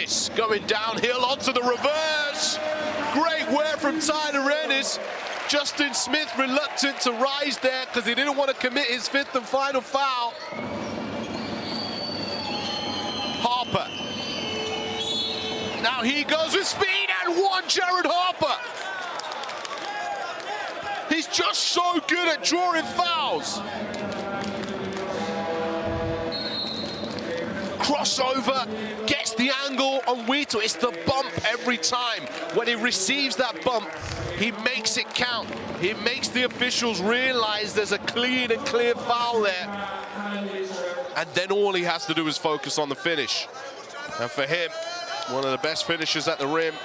Ennis going downhill onto the reverse. Great work from Tyler Ennis. Justin Smith reluctant to rise there because he didn't want to commit his 5th and final foul. Harper. Now he goes with speed and one, Jared Harper. He's just so good at drawing fouls. Crossover, gets the angle on Wheatle. It's the bump every time. When he receives that bump, he makes it count. He makes the officials realize there's a clean and clear foul there. And then all he has to do is focus on the finish. And for him, one of the best finishers at the rim,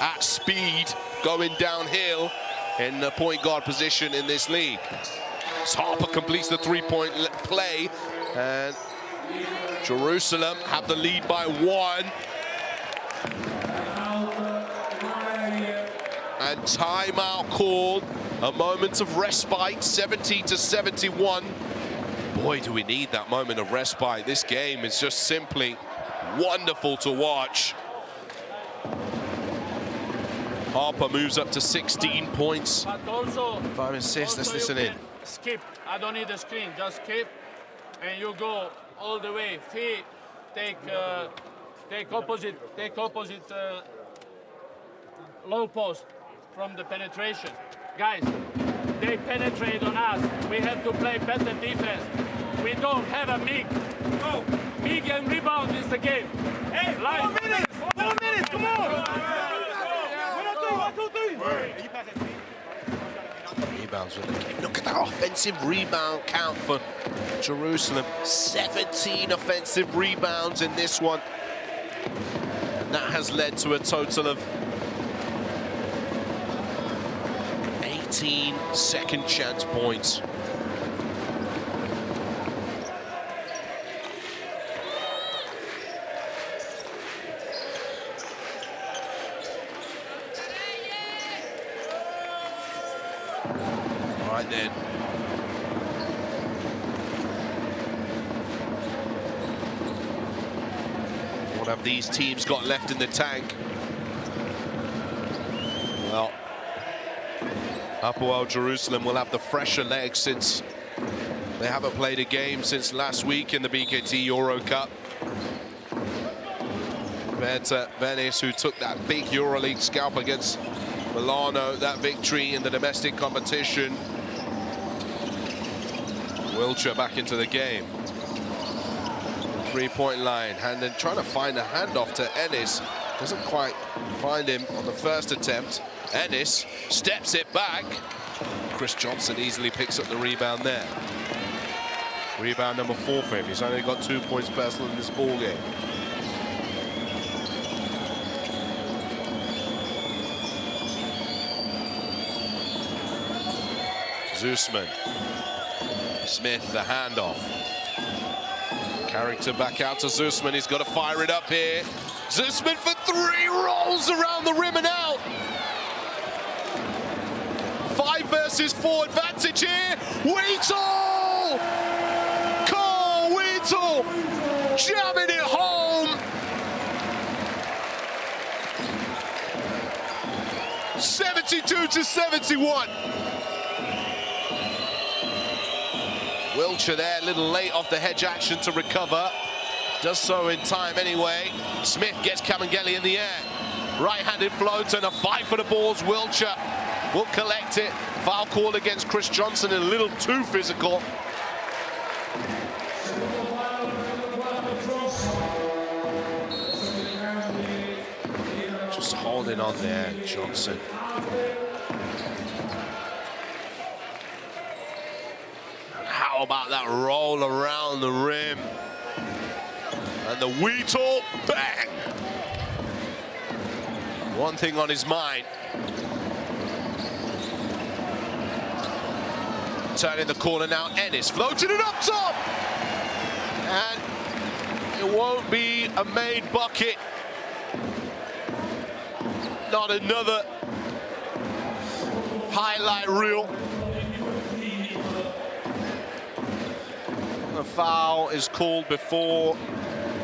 at speed, going downhill in the point guard position in this league. So Harper completes the three-point play, and Jerusalem have the lead by 1. And timeout called. A moment of respite, 70-71. Boy, do we need that moment of respite. This game is just simply wonderful to watch. Harper moves up to 16 points. But also, 5 assists, let's listen in. Skip, I don't need a screen, just skip. And you go all the way, feet, take opposite low post from the penetration. Guys, they penetrate on us. We have to play better defense. We don't have a MIG. No, MIG and rebound is the game. Hey, 4 minutes, 4 minutes, come on. 1, 2, 3. Rebounds with the game. Look at that offensive rebound count for Jerusalem. 17 offensive rebounds in this one. And that has led to a total of 18 second chance points. All right then. What have these teams got left in the tank? Well, Hapoel Jerusalem will have the fresher legs since they haven't played a game since last week in the BKT EuroCup. Compared to Venice, who took that big EuroLeague scalp against Milano, that victory in the domestic competition. Wiltshire back into the game. Three-point line, and then trying to find a handoff to Ennis. Doesn't quite find him on the first attempt. Ennis steps it back. Chris Johnson easily picks up the rebound there. Rebound number 4 for him. He's only got 2 points personal in this ball game. Zusman. Smith, the handoff. Carrington back out to Zusman. He's got to fire it up here. Zusman for 3, rolls around the rim and out. 5 versus 4 advantage here. Wheatle! Cole Wheatle jamming it home. 72-71. Wiltshire there, a little late off the hedge action to recover. Does so in time anyway. Smith gets Kabengele in the air. Right-handed float and a fight for the balls. Wiltshire will collect it. Foul called against Chris Johnson, a little too physical. Just holding on there, Johnson. How about that roll around the rim? And the Wheatle, bang! One thing on his mind. Turning the corner now, Ennis floating it up top! And it won't be a made bucket. Not another highlight reel. The foul is called before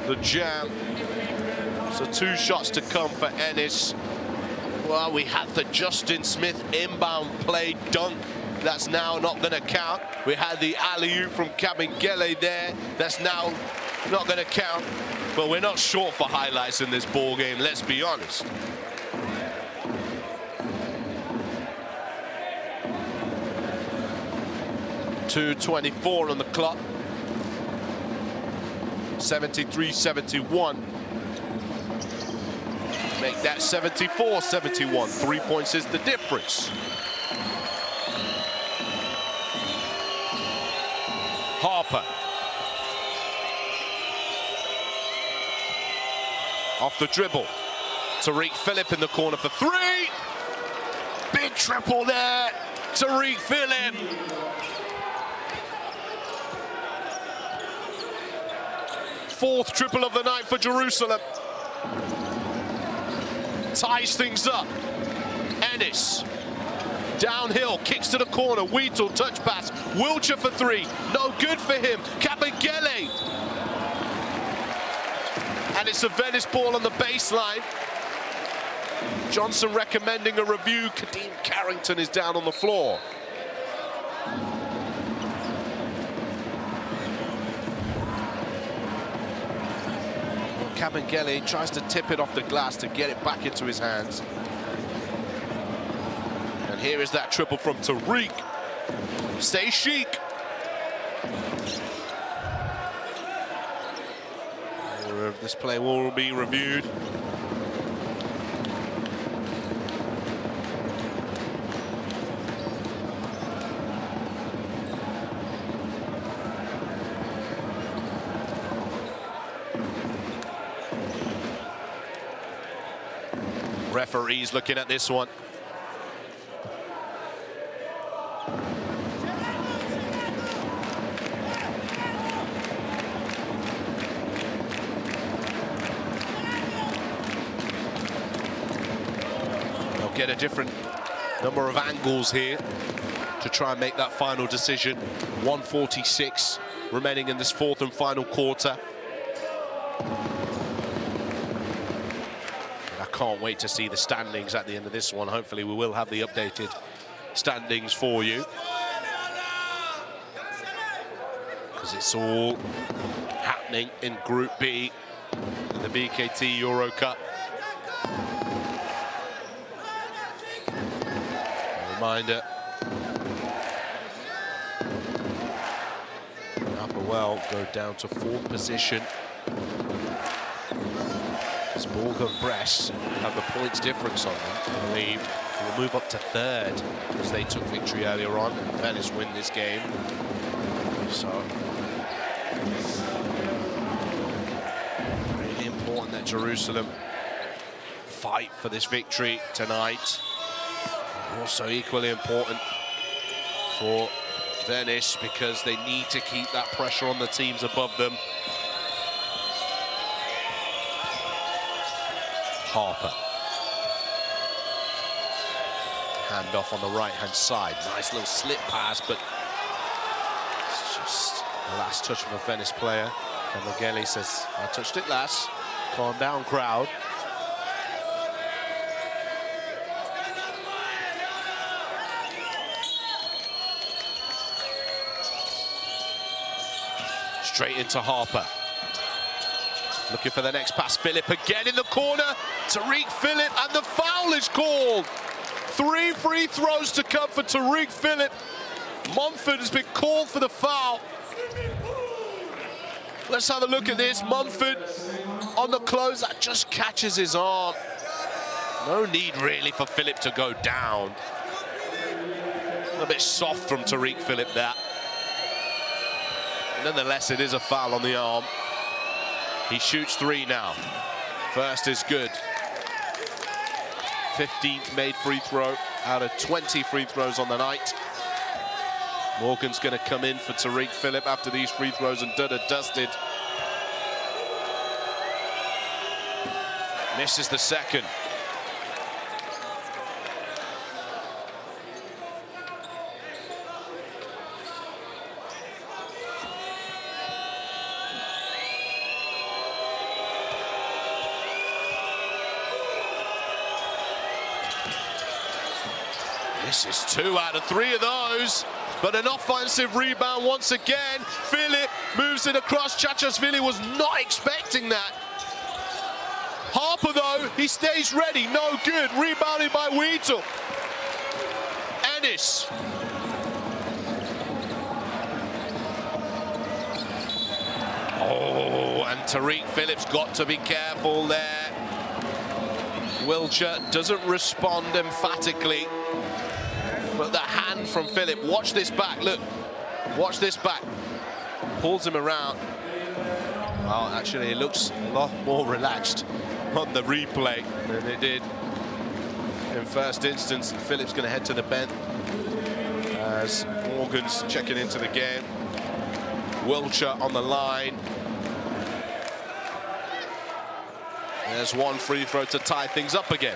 the jam. So 2 shots to come for Ennis. Well, we had the Justin Smith inbound play dunk. That's now not going to count. We had the alley-oop from Kabengele there. That's now not going to count. But we're not short for highlights in this ball game, let's be honest. .224 on the clock. 73-71. Make that 74-71. 3 points is the difference. Harper. Off the dribble. Tariq Phillip in the corner for 3. Big triple there. Tariq Phillip. Fourth triple of the night for Jerusalem. Ties things up. Ennis. Downhill, kicks to the corner. Wheatle, touch pass. Wiltshire for 3. No good for him. Kabengele. And it's a Venice ball on the baseline. Johnson recommending a review. Khadeen Carrington is down on the floor. Kabengele tries to tip it off the glass to get it back into his hands. And here is that triple from Tariq. Stay chic. This play will be reviewed. Referees looking at this one. They'll get a different number of angles here to try and make that final decision. 1:46 remaining in this fourth and final quarter. Can't wait to see the standings at the end of this one. Hopefully we will have the updated standings for you, because it's all happening in Group B in the BKT EuroCup. A reminder, Hapoel go down to 4th position. Borg and Brest have the points difference on them, I believe. Will move up to 3rd as they took victory earlier on, and Venice win this game. So really important that Jerusalem fight for this victory tonight. Also equally important for Venice, because they need to keep that pressure on the teams above them. Harper. Hand off on the right-hand side. Nice little slip pass, but it's just the last touch of a Venice player. Kabengele says, I touched it last. Calm down, crowd. Straight into Harper. Looking for the next pass. Phillip again in the corner. Tariq Phillip, and the foul is called. 3 free throws to come for Tariq Phillip. Mumford has been called for the foul. Let's have a look at this. Mumford on the close, that just catches his arm. No need really for Phillip to go down. A bit soft from Tariq Phillip there. Nonetheless, it is a foul on the arm. He shoots 3 now. First is good. 15th made free throw out of 20 free throws on the night. Morgan's going to come in for Tariq Phillip after these free throws and dusted. Misses the second. Misses 2 out of 3 of those, but an offensive rebound once again. Philip moves it across. Tchachashvili was not expecting that. Harper, though, he stays ready. No good. Rebounded by Wheatle. Ennis. Oh, and Tariq Phillips got to be careful there. Wiltshire doesn't respond emphatically. But the hand from Philip, watch this back, look. Watch this back. Pulls him around. Well, actually, it looks a lot more relaxed on the replay than it did in first instance. Philip's going to head to the bench as Morgan's checking into the game. Wiltshire on the line. There's one free throw to tie things up again.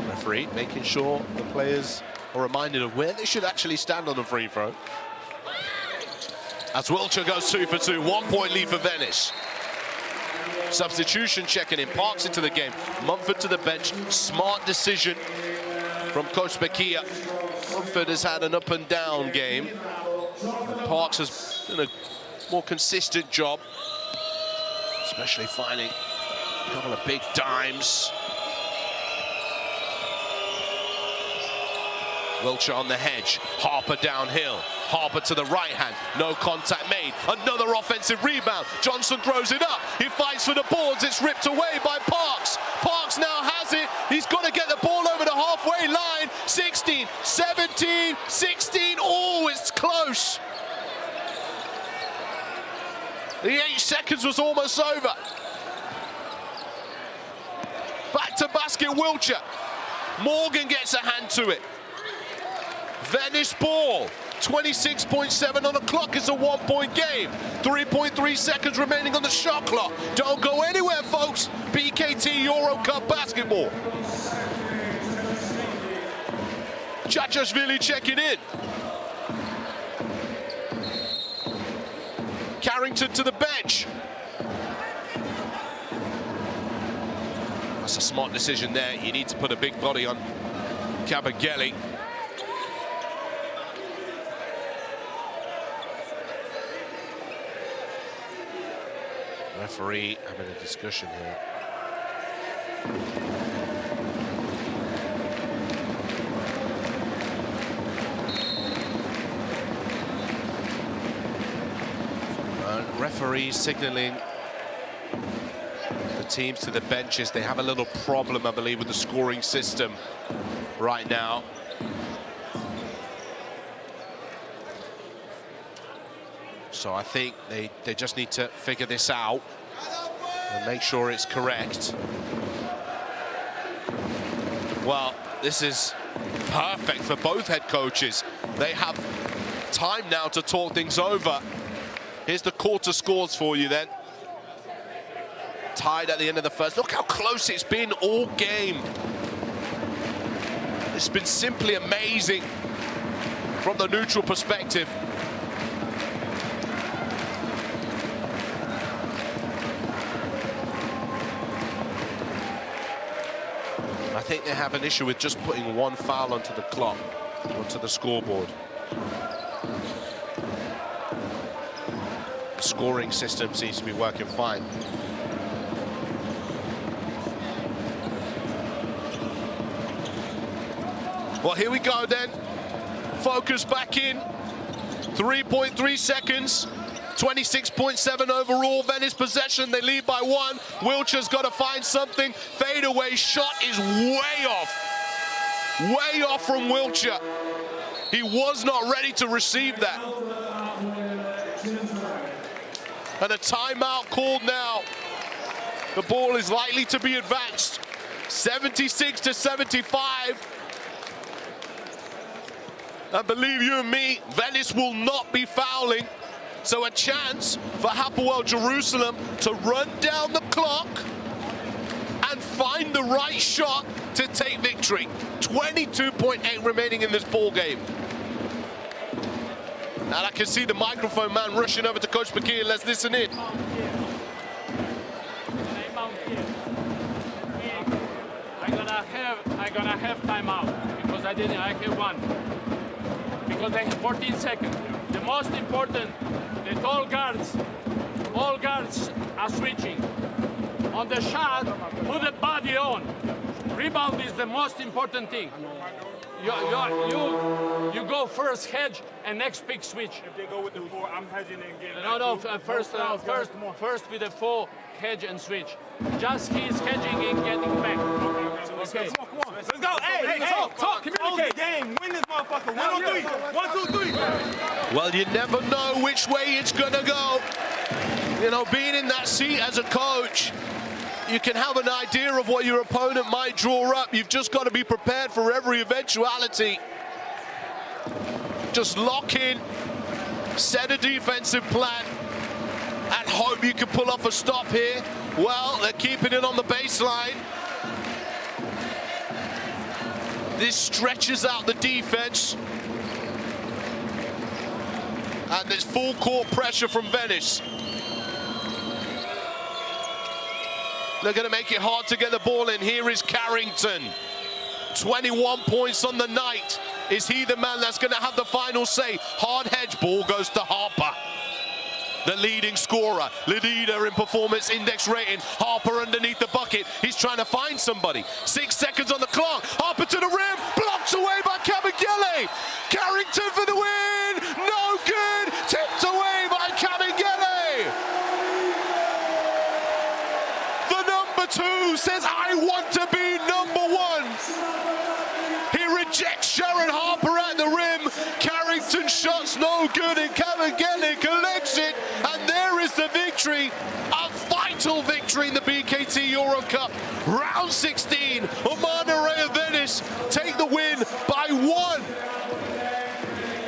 Referee making sure the players are reminded of where they should actually stand on the free throw. As Wiltshire goes 2 for 2, 1 point lead for Venice. Substitution checking in, Parks into the game, Mumford to the bench. Smart decision from Coach Bekia. Mumford has had an up and down game. And Parks has done a more consistent job, especially finding a couple of big dimes. Wiltshire on the hedge, Harper downhill, Harper to the right hand, no contact made, another offensive rebound, Johnson throws it up, he fights for the boards, it's ripped away by Parks. Parks now has it, he's got to get the ball over the halfway line, 16, 17, 16, oh, it's close. The 8 seconds was almost over. Back to basket, Wiltshire. Morgan gets a hand to it. Venice ball, 26.7 on the clock. It's a 1 point game. 3.3 seconds remaining on the shot clock. Don't go anywhere, folks. BKT EuroCup basketball. Tchachashvili checking in. Carrington to the bench. That's a smart decision there. You need to put a big body on Kabengele. Referee having a discussion here. Referees signaling the teams to the benches. They have a little problem, I believe, with the scoring system right now. So I think they just need to figure this out and make sure it's correct. Well, this is perfect for both head coaches. They have time now to talk things over. Here's the quarter scores for you then. Tied at the end of the first. Look how close it's been all game. It's been simply amazing from the neutral perspective. I think they have an issue with just putting one foul onto the clock, onto the scoreboard. The scoring system seems to be working fine. Well, here we go then. Focus back in. 3.3 seconds. 26.7 overall. Venice possession. They lead by 1. Wiltshire's got to find something. Fadeaway shot is way off. Way off from Wiltshire. He was not ready to receive that. And a timeout called now. The ball is likely to be advanced. 76-75. And believe you and me, Venice will not be fouling. So a chance for Hapoel Jerusalem to run down the clock and find the right shot to take victory. 22.8 remaining in this ball game. And I can see the microphone man rushing over to Coach Bakir. Let's listen in. I'm gonna have timeout because I have one. Because they have 14 seconds. The most important that all guards are switching. On the shot, put the body on. Rebound is the most important thing. You go first hedge and next pick switch. If they go with the 4, I'm hedging and getting first with the 4 hedge and switch. Just he's hedging and getting back. Okay. Come on. Let's go. Hey, talk, communicate. Game. Win this motherfucker. 1 on 3. 1, 2, 3. Well, you never know which way it's gonna go. You know, being in that seat as a coach, you can have an idea of what your opponent might draw up. You've just got to be prepared for every eventuality. Just lock in, set a defensive plan, and hope you can pull off a stop here. Well, they're keeping it on the baseline. This stretches out the defense. And there's full court pressure from Venice. They're going to make it hard to get the ball in. Here is Carrington. 21 points on the night. Is he the man that's going to have the final say? Hard hedge, ball goes to Harper. The leading scorer, leader in performance index rating. Harper underneath the bucket. He's trying to find somebody. 6 seconds on the clock. Harper to the rim. Blocked away by Kabengele. Carrington for the win. No good. Tipped away by Kabengele. The number 2 says, I want to be number 1. He rejects Sharon Harper at the rim. Carrington shots no good, and Kabengele collects it. And there is the victory. A vital victory in the BKT EuroCup. Round 16. Umana Reyer Venice take the win by 1.